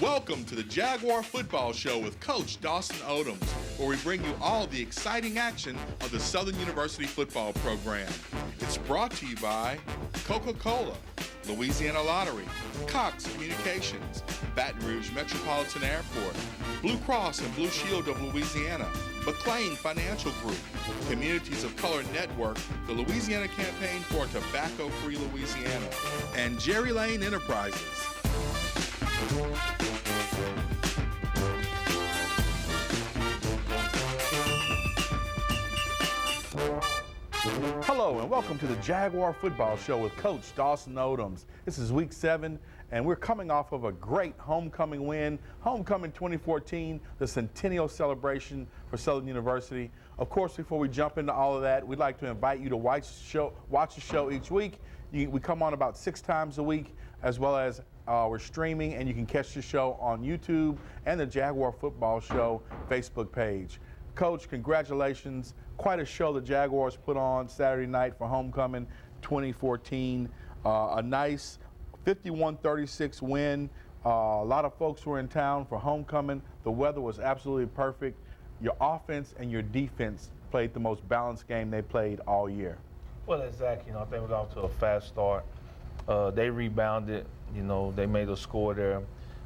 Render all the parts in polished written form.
Welcome to the Jaguar Football Show with Coach Dawson Odums, where we bring you all the exciting action of the Southern University football program. It's brought to you by Coca-Cola, Louisiana Lottery, Cox Communications, Baton Rouge Metropolitan Airport, Blue Cross and Blue Shield of Louisiana, McLean Financial Group, Communities of Color Network, the Louisiana Campaign for a Tobacco-Free Louisiana, and Jerry Lane Enterprises. Hello and welcome to the Jaguar Football Show with Coach Dawson Odums. This is week 7 and we're coming off of a great homecoming win. Homecoming 2014, the centennial celebration for Southern University. Of course, before we jump into all of that, we'd like to invite you to watch the show each week. We come on about 6 times a week, as well as we're streaming, and you can catch the show on YouTube and the Jaguar Football Show Facebook page. Coach, congratulations. Quite a show the Jaguars put on Saturday night for homecoming 2014. A nice 51-36 win. A lot of folks were in town for homecoming. The weather was absolutely perfect. Your offense and your defense played the most balanced game they played all year. Well, exactly. I think we got off to a fast start. They rebounded. They made a score there,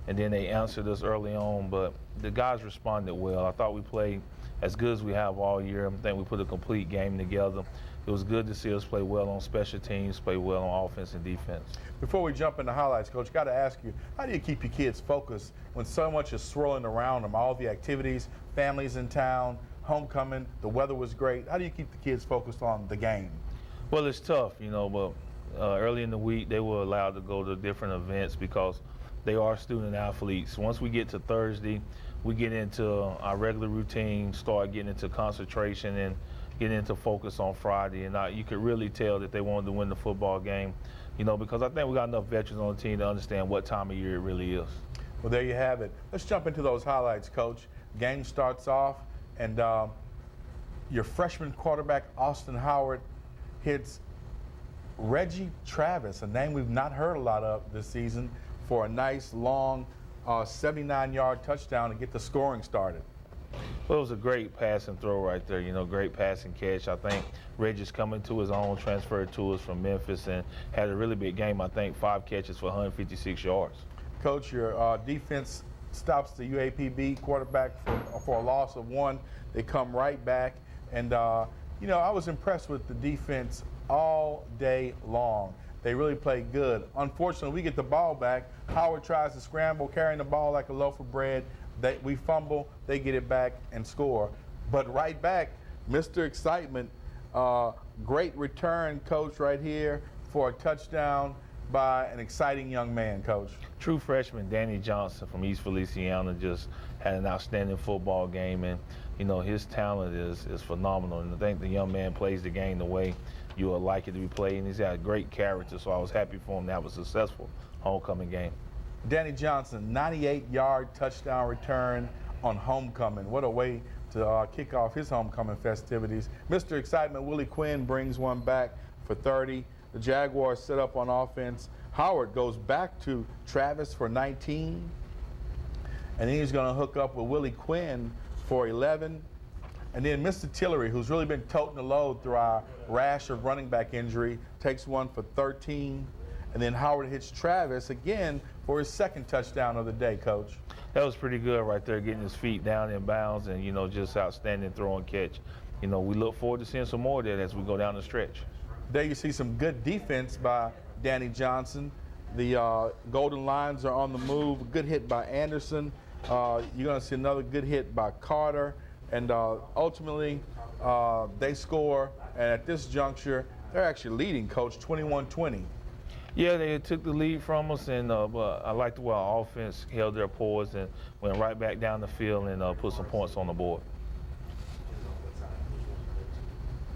and then they answered us early on. But the guys responded well. I thought we played as good as we have all year. I think we put a complete game together. It was good to see us play well on special teams, play well on offense and defense. Before we jump into highlights, Coach, got to ask you, how do you keep your kids focused when so much is swirling around them, all the activities, families in town, homecoming, the weather was great. How do you keep the kids focused on the game? Well, it's tough, but early in the week they were allowed to go to different events because they are student athletes. Once we get to Thursday, we get into our regular routine, start getting into concentration and getting into focus on Friday. And you could really tell that they wanted to win the football game, because I think we got enough veterans on the team to understand what time of year it really is. Well, there you have it. Let's jump into those highlights, Coach. Game starts off, and your freshman quarterback, Austin Howard, hits Reggie Travis, a name we've not heard a lot of this season, for a nice, long 79-yard touchdown to get the scoring started. Well, it was a great pass and throw right there, great pass and catch. I think Reggie's coming to his own, transferred to us from Memphis, and had a really big game. I think 5 catches for 156 yards. Coach, your defense stops the UAPB quarterback for a loss of 1. They come right back, and I was impressed with the defense all day long. They really played good. Unfortunately, we get the ball back. Howard tries to scramble, carrying the ball like a loaf of bread. We fumble, they get it back and score. But right back, Mr. Excitement, great return, Coach, right here for a touchdown by an exciting young man, Coach. True freshman Danny Johnson from East Feliciana just had an outstanding football game, and his talent is phenomenal. And I think the young man plays the game the way you would like it to be played, and he's got great character, so I was happy for him to have a successful homecoming game. Danny Johnson, 98-yard touchdown return on homecoming. What a way to kick off his homecoming festivities. Mr. Excitement, Willie Quinn, brings one back for 30. The Jaguars set up on offense. Howard goes back to Travis for 19. And then he's going to hook up with Willie Quinn for 11. And then Mr. Tillery, who's really been toting the load through our rash of running back injury, takes one for 13. And then Howard hits Travis again for his second touchdown of the day, Coach. That was pretty good right there, getting his feet down in bounds and, just outstanding throw and catch. We look forward to seeing some more of that as we go down the stretch. There you see some good defense by Danny Johnson. The Golden Lions are on the move. A good hit by Anderson. You're going to see another good hit by Carter. And ultimately, they score. And at this juncture, they're actually leading, Coach, 21-20. Yeah, they took the lead from us, and but I liked the way our offense held their poise and went right back down the field and put some points on the board.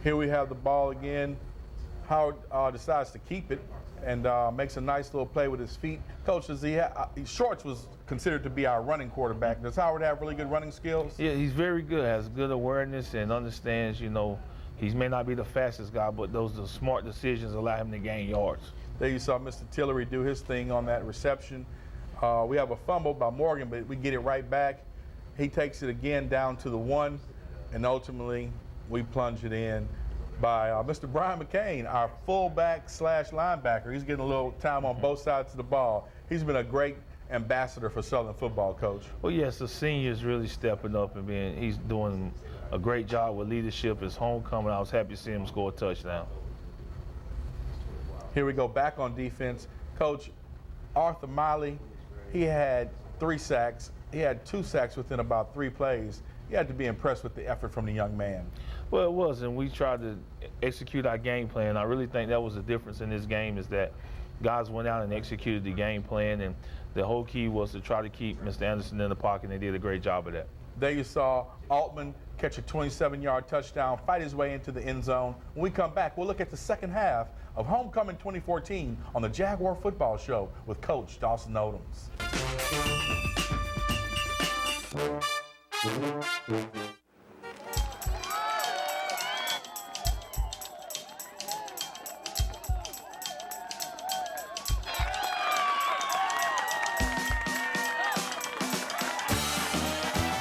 Here we have the ball again. Howard decides to keep it and makes a nice little play with his feet. Coach, Shorts was considered to be our running quarterback. Does Howard have really good running skills? Yeah, he's very good, has good awareness and understands, he may not be the fastest guy, but those smart decisions allow him to gain yards. There you saw Mr. Tillery do his thing on that reception. We have a fumble by Morgan, but we get it right back. He takes it again down to the 1, and ultimately we plunge it in by Mr. Brian McCain, our fullback / linebacker. He's getting a little time on both sides of the ball. He's been a great ambassador for Southern football, Coach. Well, yes, the senior is really stepping up and he's doing a great job with leadership. His homecoming, I was happy to see him score a touchdown. Here we go, back on defense. Coach, Arthur Miley, he had 3 sacks. He had 2 sacks within about 3 plays. You had to be impressed with the effort from the young man. Well, it was, and we tried to execute our game plan. I really think that was the difference in this game, is that guys went out and executed the game plan, and the whole key was to try to keep Mr. Anderson in the pocket, and they did a great job of that. There you saw Altman catch a 27-yard touchdown, fight his way into the end zone. When we come back, we'll look at the second half of Homecoming 2014 on the Jaguar Football Show with Coach Dawson Odums.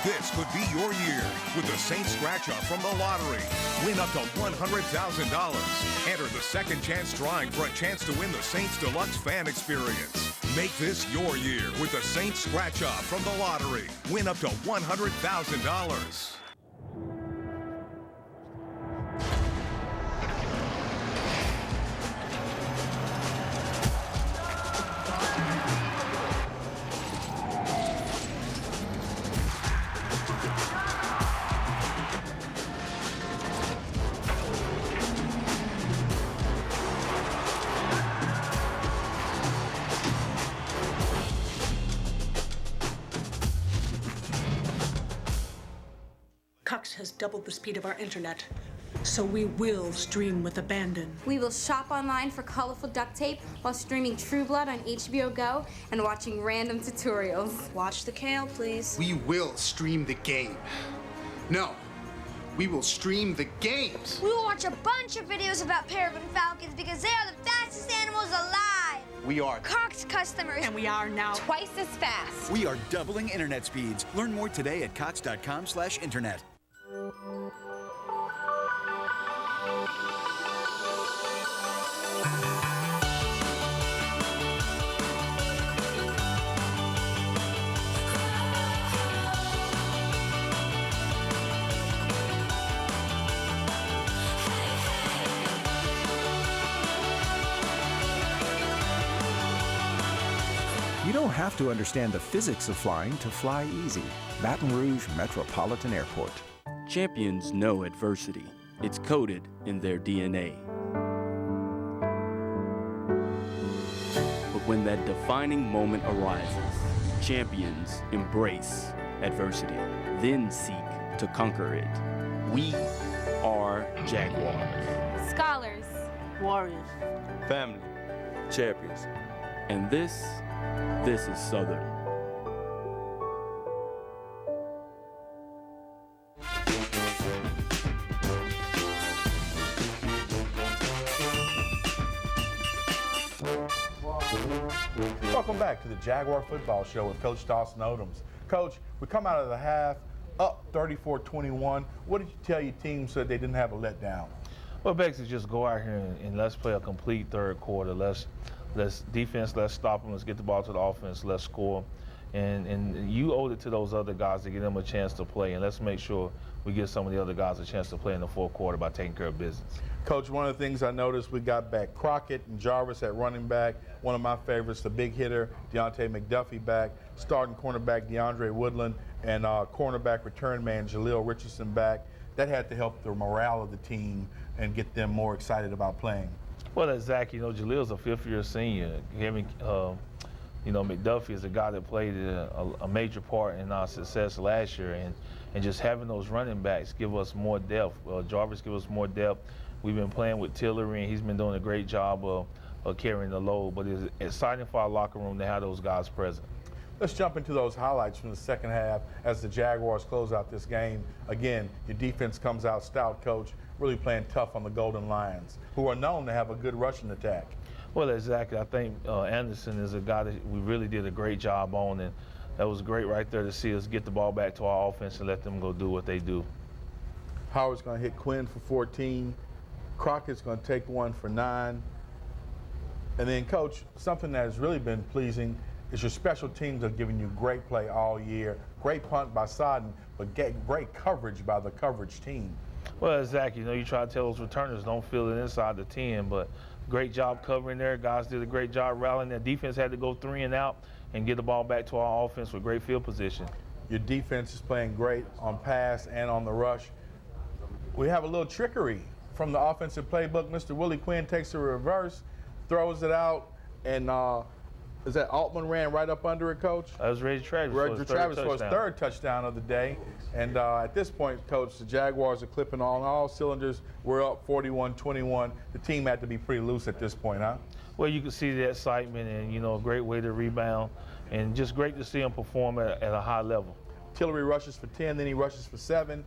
This could be your year with the Saints Scratch-Off from the lottery. Win up to $100,000. Enter the second chance drawing for a chance to win the Saints Deluxe Fan Experience. Make this your year with the Saints Scratch-Off from the lottery. Win up to $100,000. Cox has doubled the speed of our internet, so we will stream with abandon. We will shop online for colorful duct tape while streaming True Blood on HBO Go and watching random tutorials. Watch the kale, please. We will stream the game. No, we will stream the games. We will watch a bunch of videos about peregrine falcons because they are the fastest animals alive. We are Cox customers. And we are now Twice as fast. We are doubling internet speeds. Learn more today at cox.com/internet. You don't have to understand the physics of flying to fly easy. Baton Rouge Metropolitan Airport. Champions know adversity. It's coded in their DNA. But when that defining moment arises, champions embrace adversity, then seek to conquer it. We are Jaguars. Scholars. Warriors. Family. Champions. And this is Southern. Welcome back to the Jaguar Football Show with Coach Dawson Odums. Coach, we come out of the half up 34-21. What did you tell your team so they didn't have a letdown? Well, basically just go out here and let's play a complete third quarter. Let's defense, let's stop them, let's get the ball to the offense, let's score. And you owed it to those other guys to give them a chance to play, and let's make sure we give some of the other guys a chance to play in the fourth quarter by taking care of business. Coach, one of the things I noticed, we got back Crockett and Jarvis at running back. One of my favorites, the big hitter, Deontay McDuffie back. Starting cornerback, DeAndre Woodland, and cornerback return man, Jaleel Richardson back. That had to help the morale of the team and get them more excited about playing. Well, exactly. Jaleel's a fifth-year senior. Having, McDuffie is a guy that played a major part in our success last year, and just having those running backs give us more depth. Jarvis give us more depth. We've been playing with Tillery, and he's been doing a great job of carrying the load. But it's exciting for our locker room to have those guys present. Let's jump into those highlights from the second half as the Jaguars close out this game. Again, your defense comes out stout, Coach, really playing tough on the Golden Lions, who are known to have a good rushing attack. Well, exactly. I think Anderson is a guy that we really did a great job on, and that was great right there to see us get the ball back to our offense and let them go do what they do. Howard's going to hit Quinn for 14. Crockett's going to take one for 9. And then, Coach, something that has really been pleasing is your special teams are giving you great play all year. Great punt by Sodden, but great coverage by the coverage team. Well, exactly. You know, you try to tell those returners don't feel it inside the 10, but great job covering there. Guys did a great job rallying. Their defense had to go 3 and out and get the ball back to our offense with great field position. Your defense is playing great on pass and on the rush. We have a little trickery from the offensive playbook. Mr. Willie Quinn takes a reverse, throws it out, and is that Altman ran right up under it, Coach? That was Reggie Travis for his third touchdown of the day. And at this point, Coach, the Jaguars are clipping on all cylinders. We're up 41-21. The team had to be pretty loose at this point, huh? Well, you can see the excitement and, you know, a great way to rebound, and just great to see him perform at a high level. Tillery rushes for 10, then he rushes for 7,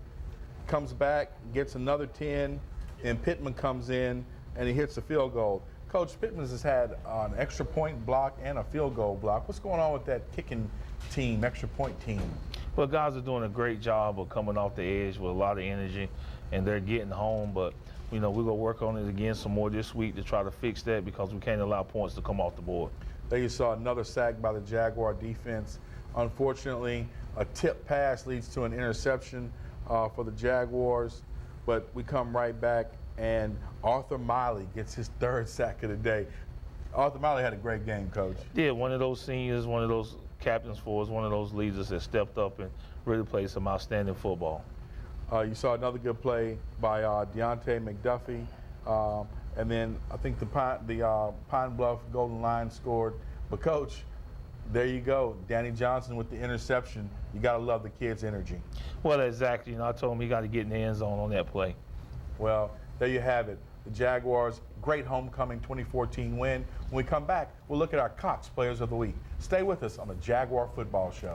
comes back, gets another 10, and Pittman comes in, and he hits a field goal. Coach, Pittman has had an extra point block and a field goal block. What's going on with that kicking team, extra point team? Well, guys are doing a great job of coming off the edge with a lot of energy, and they're getting home, but you know, we're going to work on it again some more this week to try to fix that because we can't allow points to come off the board. There you saw another sack by the Jaguar defense. Unfortunately, a tip pass leads to an interception for the Jaguars, but we come right back, and Arthur Miley gets his 3rd sack of the day. Arthur Miley had a great game, Coach. Yeah, one of those seniors, one of those captains for us, one of those leaders that stepped up and really played some outstanding football. You saw another good play by Deontay McDuffie, and then I think the Pine Bluff Golden Line scored. But Coach, there you go, Danny Johnson with the interception. You got to love the kid's energy. Well, exactly. You know, I told him he got to get in the end zone on that play. Well, there you have it. The Jaguars' great homecoming 2014 win. When we come back, we'll look at our Cox Players of the Week. Stay with us on the Jaguar Football Show.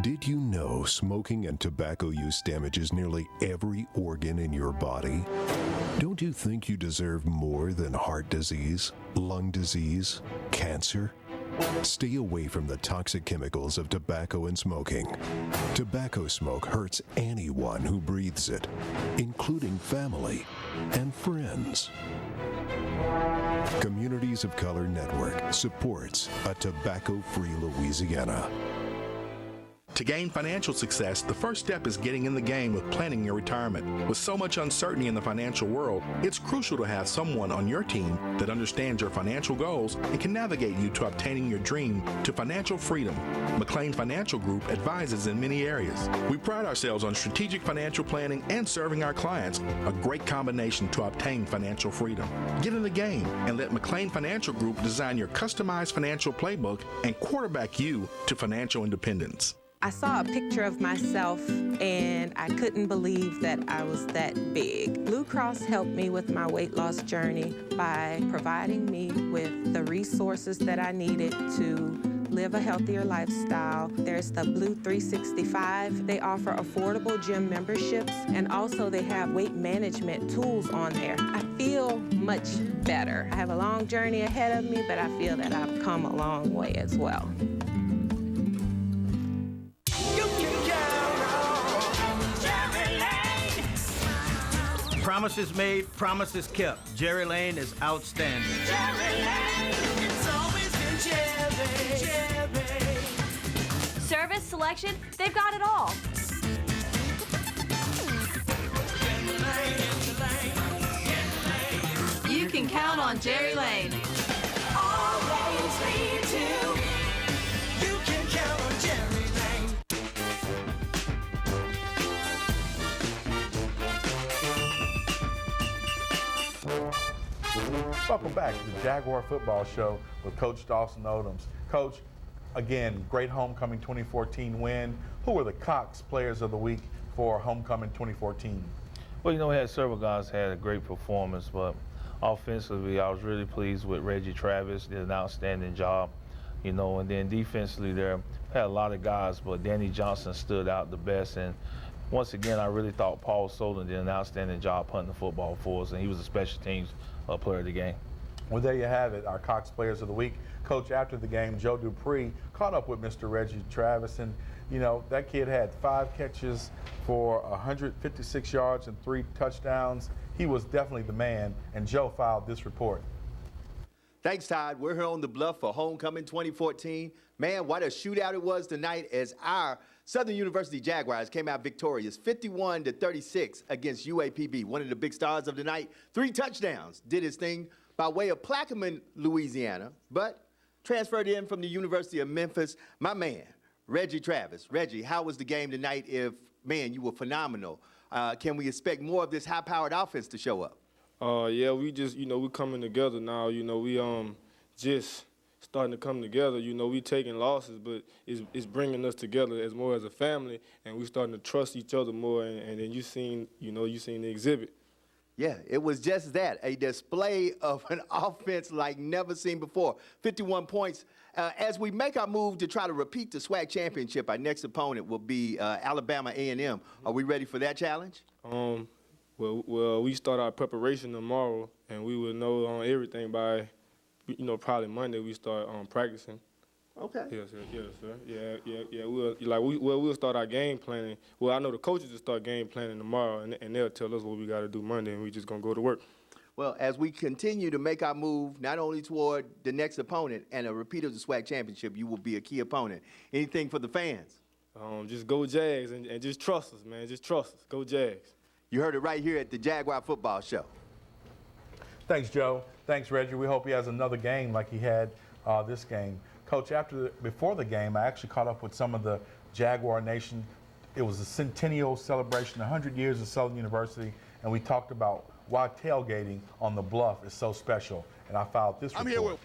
Did you know smoking and tobacco use damages nearly every organ in your body? Don't you think you deserve more than heart disease, lung disease, cancer? Stay away from the toxic chemicals of tobacco and smoking. Tobacco smoke hurts anyone who breathes it, including family and friends. Communities of Color Network supports a tobacco-free Louisiana. To gain financial success, the first step is getting in the game with planning your retirement. With so much uncertainty in the financial world, it's crucial to have someone on your team that understands your financial goals and can navigate you to obtaining your dream to financial freedom. McLean Financial Group advises in many areas. We pride ourselves on strategic financial planning and serving our clients, a great combination to obtain financial freedom. Get in the game and let McLean Financial Group design your customized financial playbook and quarterback you to financial independence. I saw a picture of myself and I couldn't believe that I was that big. Blue Cross helped me with my weight loss journey by providing me with the resources that I needed to live a healthier lifestyle. There's the Blue 365. They offer affordable gym memberships, and also they have weight management tools on there. I feel much better. I have a long journey ahead of me, but I feel that I've come a long way as well. Promises made, promises kept. Jerry Lane is outstanding. Jerry Lane, it's always been Jerry. Service, selection, they've got it all. You can count on Jerry Lane. Always lead to. You can count on Jerry Lane. Welcome back to the Jaguar Football Show with Coach Dawson Odums. Coach, again, great homecoming 2014 win. Who were the Cox Players of the Week for homecoming 2014? Well, you know, we had several guys had a great performance, but offensively, I was really pleased with Reggie Travis. Did an outstanding job, you know, and then defensively there had a lot of guys, but Danny Johnson stood out the best, and once again, I really thought Paul Solon did an outstanding job punting the football for us, and he was a special teams player of the game. Well, there you have it, our Cox Players of the Week. Coach, after the game, Joe Dupree caught up with Mr. Reggie Travis, and, you know, that kid had 5 catches for 156 yards and 3 touchdowns. He was definitely the man, and Joe filed this report. Thanks, Todd. We're here on the Bluff for Homecoming 2014. Man, what a shootout it was tonight as our Southern University Jaguars came out victorious, 51-36 against UAPB. One of the big stars of the night, 3 touchdowns, did his thing by way of Plaquemine, Louisiana, but transferred in from the University of Memphis. My man, Reggie Travis. Reggie, how was the game tonight? If, man, you were phenomenal. Can we expect more of this high-powered offense to show up? Yeah, we just, you know, we coming together now. You know, we just starting to come together. You know, we taking losses, but it's bringing us together as more as a family, and we starting to trust each other more. And then you seen the exhibit. Yeah, it was just that, a display of an offense like never seen before. 51 points. As we make our move to try to repeat the SWAC championship, our next opponent will be Alabama A&M. Are we ready for that challenge? Well, we start our preparation tomorrow, and we will know everything by, you know, probably Monday. We start practicing. Okay. Yes, sir. Yeah. We'll start our game planning. Well, I know the coaches will start game planning tomorrow, and they'll tell us what we got to do Monday, and we just gonna go to work. Well, as we continue to make our move, not only toward the next opponent and a repeat of the SWAC championship, you will be a key opponent. Anything for the fans? Just go Jags and just trust us, man. Just trust us. Go Jags. You heard it right here at the Jaguar Football Show. Thanks, Joe. Thanks, Reggie. We hope he has another game like he had this game. Coach, before the game, I actually caught up with some of the Jaguar Nation. It was a centennial celebration, 100 years of Southern University, and we talked about why tailgating on the Bluff is so special. And I filed this report. I'm here with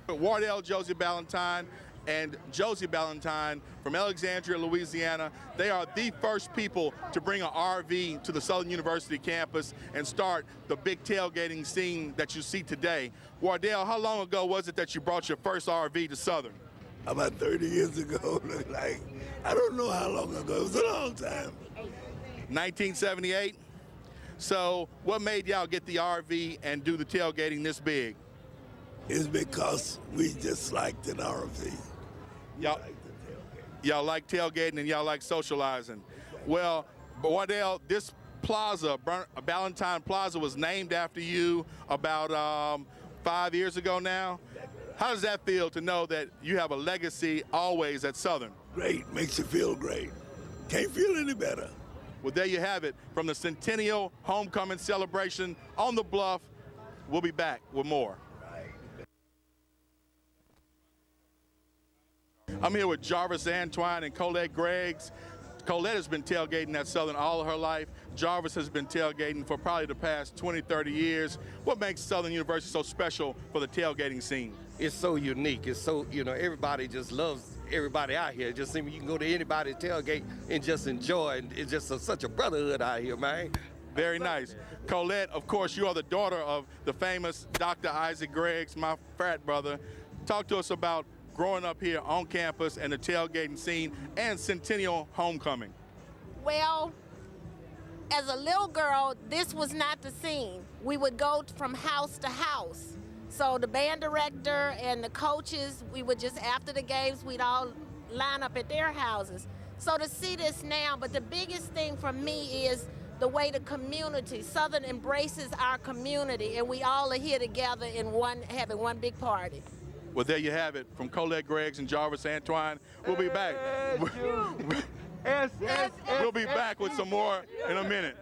Wardell Josie Ballantyne and Josie Ballantyne from Alexandria, Louisiana. They are the first people to bring an RV to the Southern University campus and start the big tailgating scene that you see today. Wardell, how long ago was it that you brought your first RV to Southern? About 30 years ago. I don't know how long ago. It was a long time. 1978? So what made y'all get the RV and do the tailgating this big? It's because we just liked an RV. Y'all like tailgating and y'all like socializing. Well, Wardell, this plaza, Ballantyne Plaza, was named after you about 5 years ago now. How does that feel to know that you have a legacy always at Southern? Great, makes you feel great. Can't feel any better. Well, there you have it. From the Centennial Homecoming Celebration on the Bluff, we'll be back with more. I'm here with Jarvis Antoine and Colette Greggs. Colette has been tailgating at Southern all of her life. Jarvis has been tailgating for probably the past 20, 30 years. What makes Southern University so special for the tailgating scene? It's so unique. It's so, everybody just loves everybody out here. It just seems you can go to anybody's tailgate and just enjoy. And it's just such a brotherhood out here, man. Very nice. Colette, of course, you are the daughter of the famous Dr. Isaac Greggs, my frat brother. Talk to us about growing up here on campus and the tailgating scene and Centennial Homecoming. Well, as a little girl, this was not the scene. We would go from house to house. So the band director and the coaches, we would just, after the games, we'd all line up at their houses. So to see this now, but the biggest thing for me is the way the community, Southern embraces our community, and we all are here together in having one big party. Well, there you have it. From Colette Greggs and Jarvis Antoine, we'll be back. We'll be back with some more in a minute.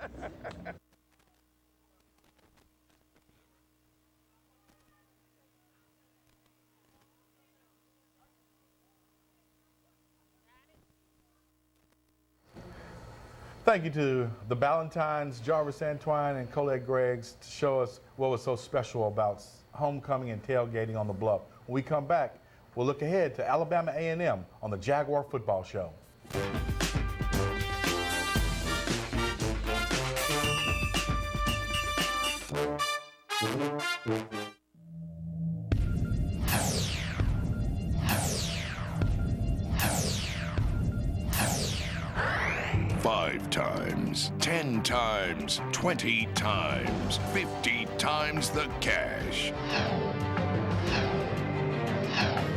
Thank you to the Ballantynes, Jarvis Antoine, and Colette Greggs to show us what was so special about homecoming and tailgating on the Bluff. When we come back, we'll look ahead to Alabama A&M on the Jaguar Football Show. times, 10 times, 20 times, 50 times the cash.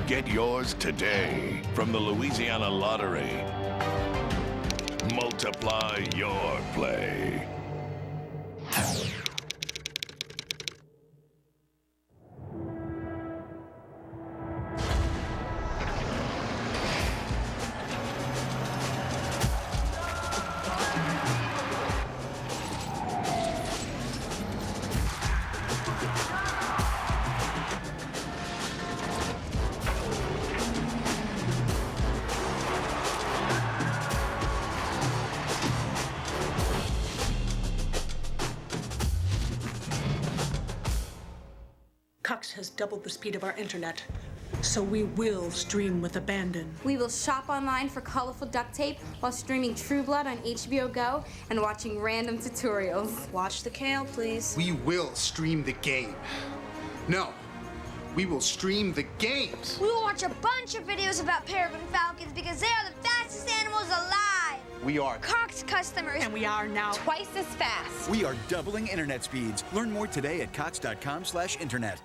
Get yours today from the Louisiana Lottery. Multiply your play. Cox has doubled the speed of our internet, so we will stream with abandon. We will shop online for colorful duct tape while streaming True Blood on HBO Go and watching random tutorials. Watch the kale, please. We will stream the game. No, we will stream the games. We will watch a bunch of videos about peregrine falcons because they are the fastest animals alive. We are Cox customers. And we are now twice as fast. We are doubling internet speeds. Learn more today at cox.com/internet.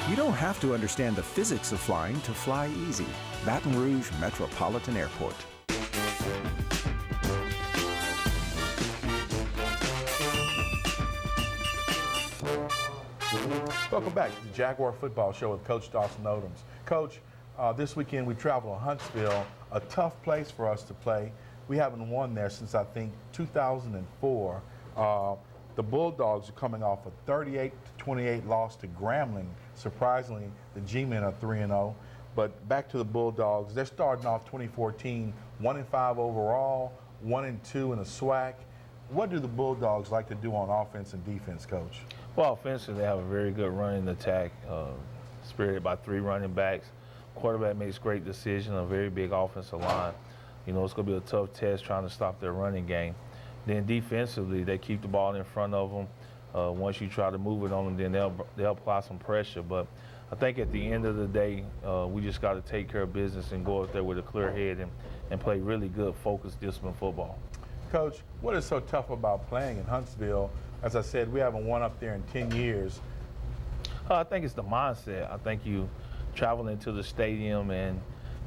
You don't have to understand the physics of flying to fly easy. Baton Rouge Metropolitan Airport. Welcome back to the Jaguar Football Show with Coach Dawson Odums. Coach, this weekend we travel to Huntsville, a tough place for us to play. We haven't won there since, I think, 2004. The Bulldogs are coming off a 38-28 loss to Grambling. Surprisingly, the G-Men are 3-0. But back to the Bulldogs. They're starting off 2014 1-5 overall, 1-2 in the SWAC. What do the Bulldogs like to do on offense and defense, Coach? Well, offensively, they have a very good running attack, spirited by 3 running backs. Quarterback makes great decisions, a very big offensive line. You know, it's going to be a tough test trying to stop their running game. Then defensively, they keep the ball in front of them. Once you try to move it on them, then they'll apply some pressure. But I think at the end of the day, we just got to take care of business and go out there with a clear head and play really good, focused, disciplined football. Coach, what is so tough about playing in Huntsville? As I said, we haven't won up there in 10 years. I think it's the mindset. I think you travel into the stadium and,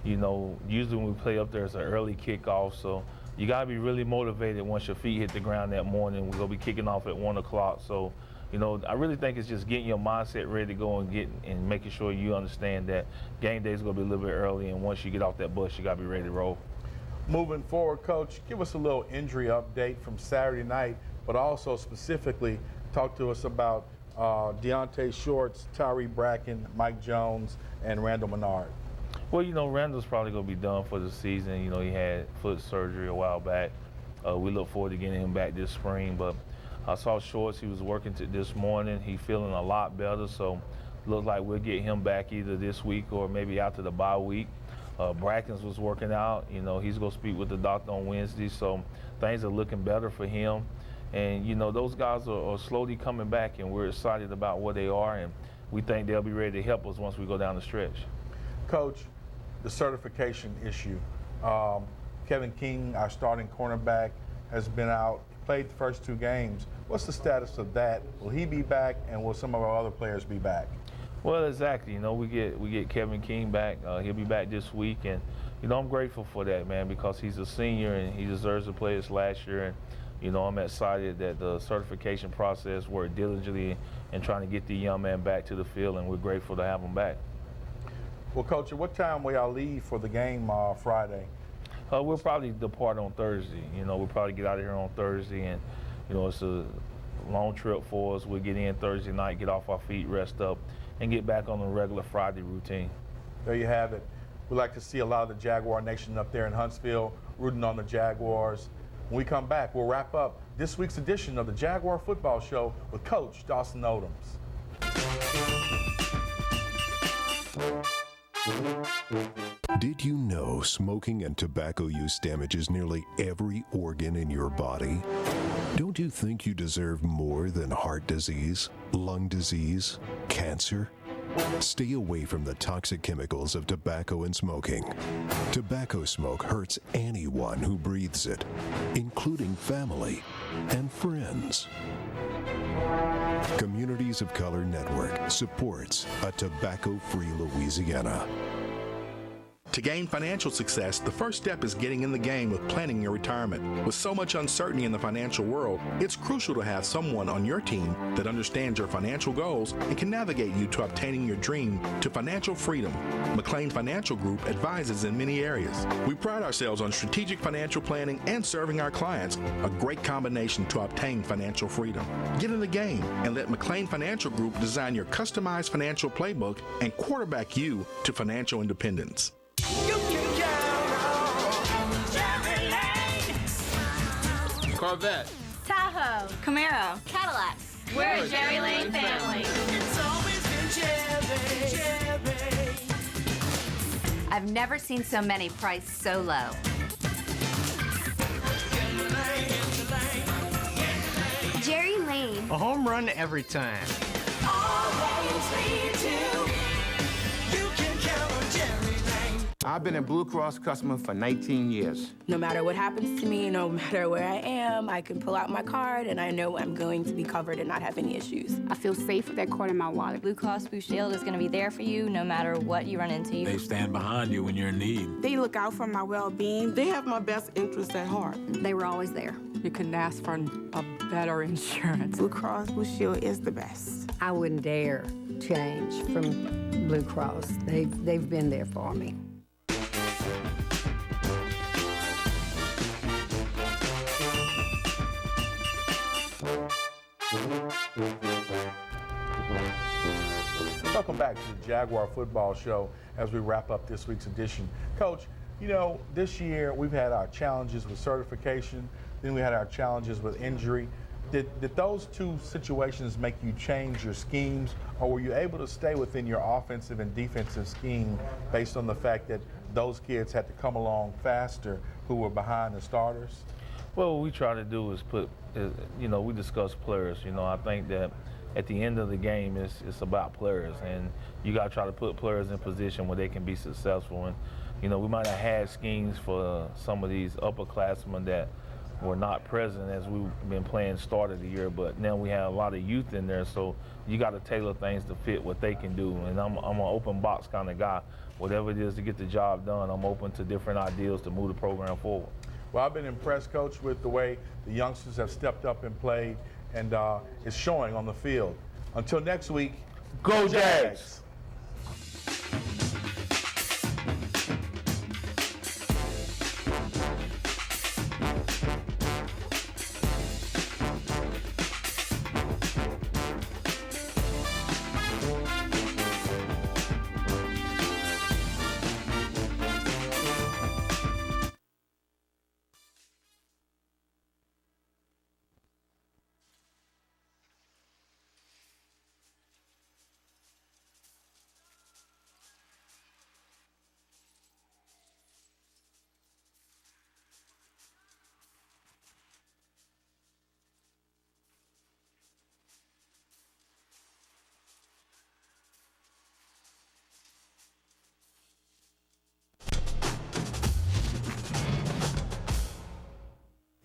you know, usually when we play up there, it's an early kickoff. So you got to be really motivated once your feet hit the ground that morning. We're going to be kicking off at 1 o'clock. So, you know, I really think it's just getting your mindset ready to go and making sure you understand that game day is going to be a little bit early. And once you get off that bus, you got to be ready to roll. Moving forward, Coach, give us a little injury update from Saturday night, but also specifically talk to us about Deontay Shorts, Tyree Bracken, Mike Jones, and Randall Menard. Well, you know, Randall's probably going to be done for the season. You know, he had foot surgery a while back. We look forward to getting him back this spring. But I saw Shorts, he was working this morning. He's feeling a lot better, so looks like we'll get him back either this week or maybe after the bye week. Brackens was working out. You know, he's going to speak with the doctor on Wednesday, so things are looking better for him. And, you know, those guys are slowly coming back, and we're excited about where they are, and we think they'll be ready to help us once we go down the stretch. Coach, the certification issue. Kevin King, our starting cornerback, has been out, played the first 2 games. What's the status of that? Will he be back, and will some of our other players be back? Well, exactly. You know, we get Kevin King back. He'll be back this week, and you know, I'm grateful for that, man, because he's a senior and he deserves to play this last year. And you know, I'm excited that the certification process worked diligently in trying to get the young man back to the field, and we're grateful to have him back. Well, Coach, at what time will y'all leave for the game Friday? We'll probably depart on Thursday. You know, we'll probably get out of here on Thursday, and you know, it's a long trip for us. We'll get in Thursday night, get off our feet, rest up, and get back on the regular Friday routine. There you have it. We'd like to see a lot of the Jaguar Nation up there in Huntsville rooting on the Jaguars. When we come back, we'll wrap up this week's edition of the Jaguar Football Show with Coach Dawson Odums. Did you know smoking and tobacco use damages nearly every organ in your body? Don't you think you deserve more than heart disease, lung disease, cancer? Stay away from the toxic chemicals of tobacco and smoking. Tobacco smoke hurts anyone who breathes it, including family and friends. Communities of Color Network supports a tobacco-free Louisiana. To gain financial success, the first step is getting in the game with planning your retirement. With so much uncertainty in the financial world, it's crucial to have someone on your team that understands your financial goals and can navigate you to obtaining your dream to financial freedom. McLean Financial Group advises in many areas. We pride ourselves on strategic financial planning and serving our clients, a great combination to obtain financial freedom. Get in the game and let McLean Financial Group design your customized financial playbook and quarterback you to financial independence. You can count on Jerry Lane. Corvette, Tahoe, Camaro, Cadillac. We're a Jerry Lane family. It's always been Jerry. I've never seen so many priced so low. Jerry Lane. A home run every time. Always lead to. You can count on Jerry Lane. I've been a Blue Cross customer for 19 years. No matter what happens to me, no matter where I am, I can pull out my card and I know I'm going to be covered and not have any issues. I feel safe with that card in my wallet. Blue Cross Blue Shield is going to be there for you no matter what you run into. They stand behind you when you're in need. They look out for my well-being. They have my best interests at heart. They were always there. You couldn't ask for a better insurance. Blue Cross Blue Shield is the best. I wouldn't dare change from Blue Cross. They've been there for me. Welcome back to the Jaguar Football Show as we wrap up this week's edition. Coach, you know, this year we've had our challenges with certification, then we had our challenges with injury. Did those two situations make you change your schemes, or were you able to stay within your offensive and defensive scheme based on the fact that those kids had to come along faster who were behind the starters? Well, what we try to do is we discuss players. I think that at the end of the game, it's about players, and you got to try to put players in position where they can be successful. And, we might have had schemes for some of these upperclassmen that were not present as we've been playing start of the year, but now we have a lot of youth in there, so you got to tailor things to fit what they can do. And I'm an open box kind of guy. Whatever it is to get the job done, I'm open to different ideas to move the program forward. Well, I've been impressed, Coach, with the way the youngsters have stepped up and played, and it's showing on the field. Until next week, go Jags!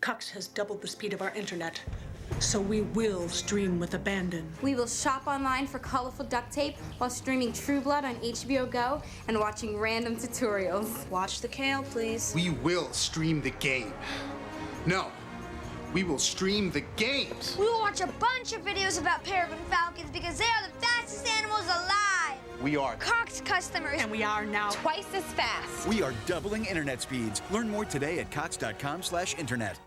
Cox has doubled the speed of our internet, so we will stream with abandon. We will shop online for colorful duct tape while streaming True Blood on HBO Go and watching random tutorials. Watch the kale, please. We will stream the game. No, we will stream the games. We will watch a bunch of videos about peregrine falcons because they are the fastest animals alive. We are Cox customers. And we are now twice as fast. We are doubling internet speeds. Learn more today at cox.com/internet.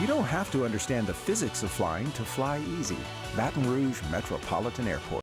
You don't have to understand the physics of flying to fly easy. Baton Rouge Metropolitan Airport.